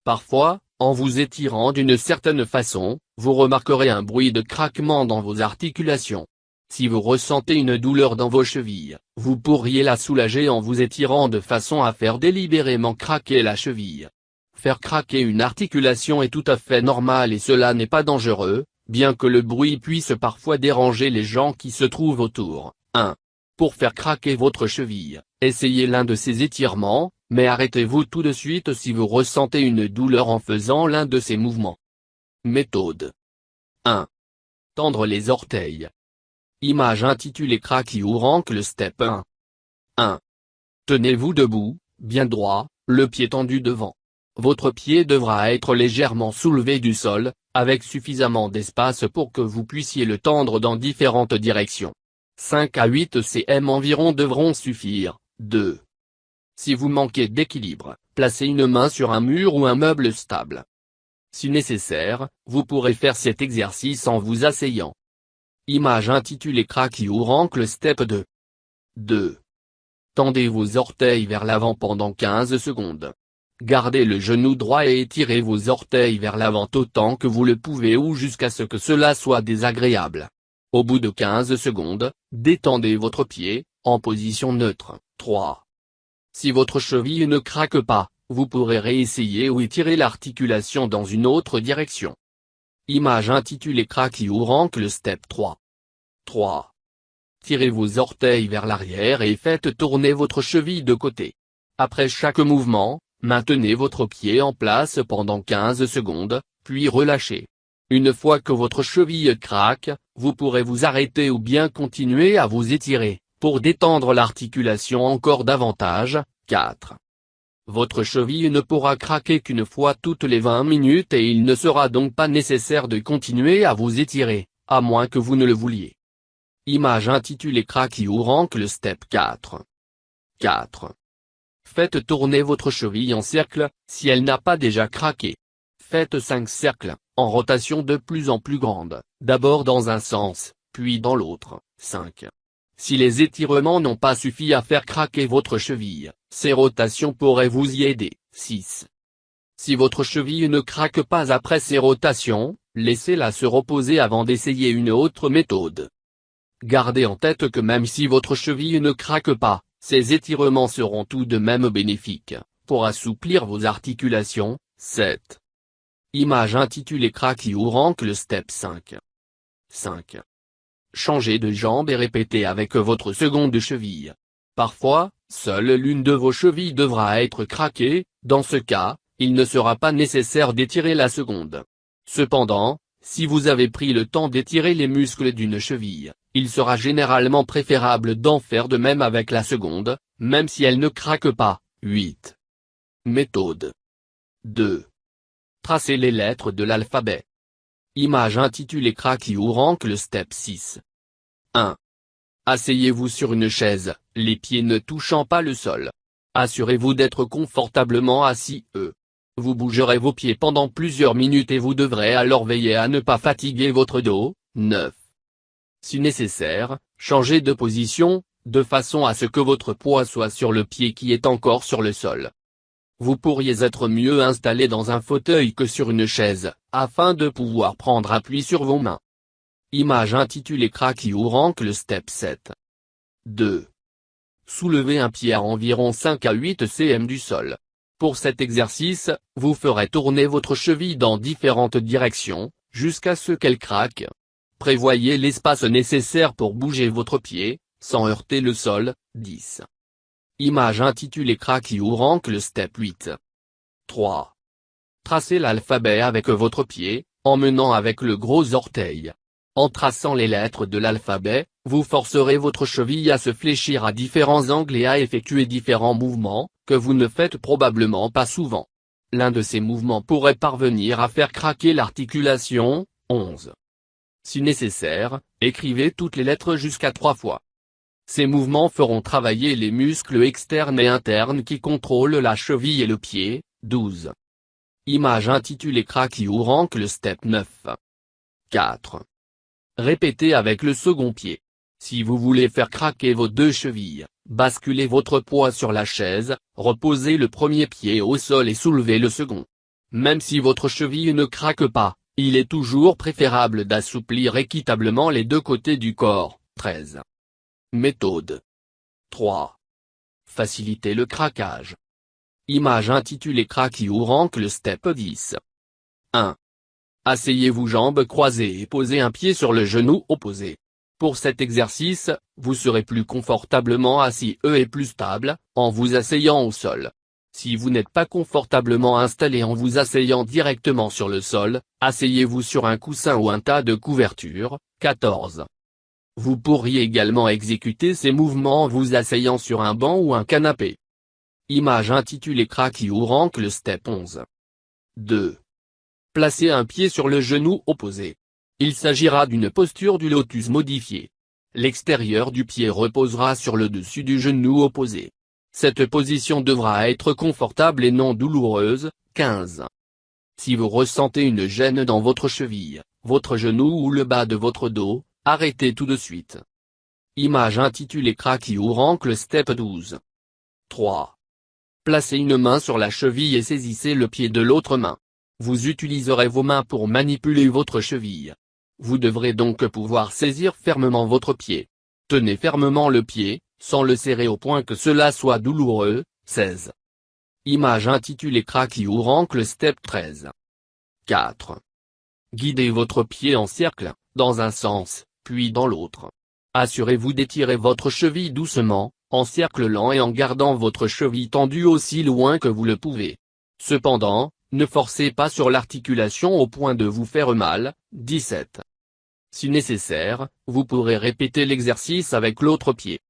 Parfois, en vous étirant d'une certaine façon, vous remarquerez un bruit de craquement dans vos articulations. Si vous ressentez une douleur dans vos chevilles, vous pourriez la soulager en vous étirant de façon à faire délibérément craquer la cheville. Faire craquer une articulation est tout à fait normal et cela n'est pas dangereux, bien que le bruit puisse parfois déranger les gens qui se trouvent autour. 1. Pour faire craquer votre cheville, essayez l'un de ces étirements, mais arrêtez-vous tout de suite si vous ressentez une douleur en faisant l'un de ces mouvements. Méthode 1. Tendre les orteils. Image intitulée Cracky ou Rankle Step 1. 1. Tenez-vous debout, bien droit, le pied tendu devant. Votre pied devra être légèrement soulevé du sol, avec suffisamment d'espace pour que vous puissiez le tendre dans différentes directions. 5 à 8 cm environ devront suffire. 2. Si vous manquez d'équilibre, placez une main sur un mur ou un meuble stable. Si nécessaire, vous pourrez faire cet exercice en vous asseyant. Image intitulée Cracky ou Rankle Step 2. 2. Tendez vos orteils vers l'avant pendant 15 secondes. Gardez le genou droit et étirez vos orteils vers l'avant autant que vous le pouvez ou jusqu'à ce que cela soit désagréable. Au bout de 15 secondes, détendez votre pied, en position neutre. 3. Si votre cheville ne craque pas, vous pourrez réessayer ou étirer l'articulation dans une autre direction. Image intitulée Cracky ou Rankle Step 3. 3. Tirez vos orteils vers l'arrière et faites tourner votre cheville de côté. Après chaque mouvement, maintenez votre pied en place pendant 15 secondes, puis relâchez. Une fois que votre cheville craque, vous pourrez vous arrêter ou bien continuer à vous étirer, pour détendre l'articulation encore davantage. 4. Votre cheville ne pourra craquer qu'une fois toutes les 20 minutes et il ne sera donc pas nécessaire de continuer à vous étirer, à moins que vous ne le vouliez. Image intitulée Cracky ou Rankle Step 4. 4. Faites tourner votre cheville en cercle, si elle n'a pas déjà craqué. Faites 5 cercles, en rotation de plus en plus grande, d'abord dans un sens, puis dans l'autre. 5. Si les étirements n'ont pas suffi à faire craquer votre cheville, ces rotations pourraient vous y aider. 6. Si votre cheville ne craque pas après ces rotations, laissez-la se reposer avant d'essayer une autre méthode. Gardez en tête que même si votre cheville ne craque pas, ces étirements seront tout de même bénéfiques, pour assouplir vos articulations. 7. Image intitulée Cracky ou Rankle Step 5. 5. Changez de jambe et répétez avec votre seconde cheville. Parfois, seule l'une de vos chevilles devra être craquée, dans ce cas, il ne sera pas nécessaire d'étirer la seconde. Cependant, si vous avez pris le temps d'étirer les muscles d'une cheville, il sera généralement préférable d'en faire de même avec la seconde, même si elle ne craque pas. 8. Méthode 2. Tracez les lettres de l'alphabet. Image intitulée Cracky ou Rankle Step 6. 1. Asseyez-vous sur une chaise, les pieds ne touchant pas le sol. Assurez-vous d'être confortablement assis. Vous bougerez vos pieds pendant plusieurs minutes et vous devrez alors veiller à ne pas fatiguer votre dos. 9. Si nécessaire, changez de position, de façon à ce que votre poids soit sur le pied qui est encore sur le sol. Vous pourriez être mieux installé dans un fauteuil que sur une chaise, afin de pouvoir prendre appui sur vos mains. Image intitulée Cracky ou Rankle Step 7. 2. Soulevez un pied à environ 5 à 8 cm du sol. Pour cet exercice, vous ferez tourner votre cheville dans différentes directions, jusqu'à ce qu'elle craque. Prévoyez l'espace nécessaire pour bouger votre pied, sans heurter le sol. 10. Image intitulée Cracky ou Rankle Step 8. 3. Tracez l'alphabet avec votre pied, en menant avec le gros orteil. En traçant les lettres de l'alphabet, vous forcerez votre cheville à se fléchir à différents angles et à effectuer différents mouvements, que vous ne faites probablement pas souvent. L'un de ces mouvements pourrait parvenir à faire craquer l'articulation. 11. Si nécessaire, écrivez toutes les lettres jusqu'à 3 fois. Ces mouvements feront travailler les muscles externes et internes qui contrôlent la cheville et le pied. 12. Image intitulée Cracky ou Rankle Step 9. 4. Répétez avec le second pied. Si vous voulez faire craquer vos deux chevilles, basculez votre poids sur la chaise, reposez le premier pied au sol et soulevez le second. Même si votre cheville ne craque pas, il est toujours préférable d'assouplir équitablement les deux côtés du corps. 13. Méthode 3. Faciliter le craquage. Image intitulée Cracky or Ankle Step 10. 1. Asseyez-vous jambes croisées et posez un pied sur le genou opposé. Pour cet exercice, vous serez plus confortablement assis et plus stable, en vous asseyant au sol. Si vous n'êtes pas confortablement installé en vous asseyant directement sur le sol, asseyez-vous sur un coussin ou un tas de couvertures. 14. Vous pourriez également exécuter ces mouvements en vous asseyant sur un banc ou un canapé. Image intitulée Cracky or Ankle Step 11. 2. Placez un pied sur le genou opposé. Il s'agira d'une posture du lotus modifiée. L'extérieur du pied reposera sur le dessus du genou opposé. Cette position devra être confortable et non douloureuse. 15. Si vous ressentez une gêne dans votre cheville, votre genou ou le bas de votre dos, arrêtez tout de suite. Image intitulée Cracky or Ankle Step 12. 3. Placez une main sur la cheville et saisissez le pied de l'autre main. Vous utiliserez vos mains pour manipuler votre cheville. Vous devrez donc pouvoir saisir fermement votre pied. Tenez fermement le pied, sans le serrer au point que cela soit douloureux. 16. Image intitulée Cracky or Ankle Step 13. 4. Guidez votre pied en cercle, dans un sens, puis dans l'autre. Assurez-vous d'étirer votre cheville doucement, en cercle lent et en gardant votre cheville tendue aussi loin que vous le pouvez. Cependant, ne forcez pas sur l'articulation au point de vous faire mal. 17. Si nécessaire, vous pourrez répéter l'exercice avec l'autre pied.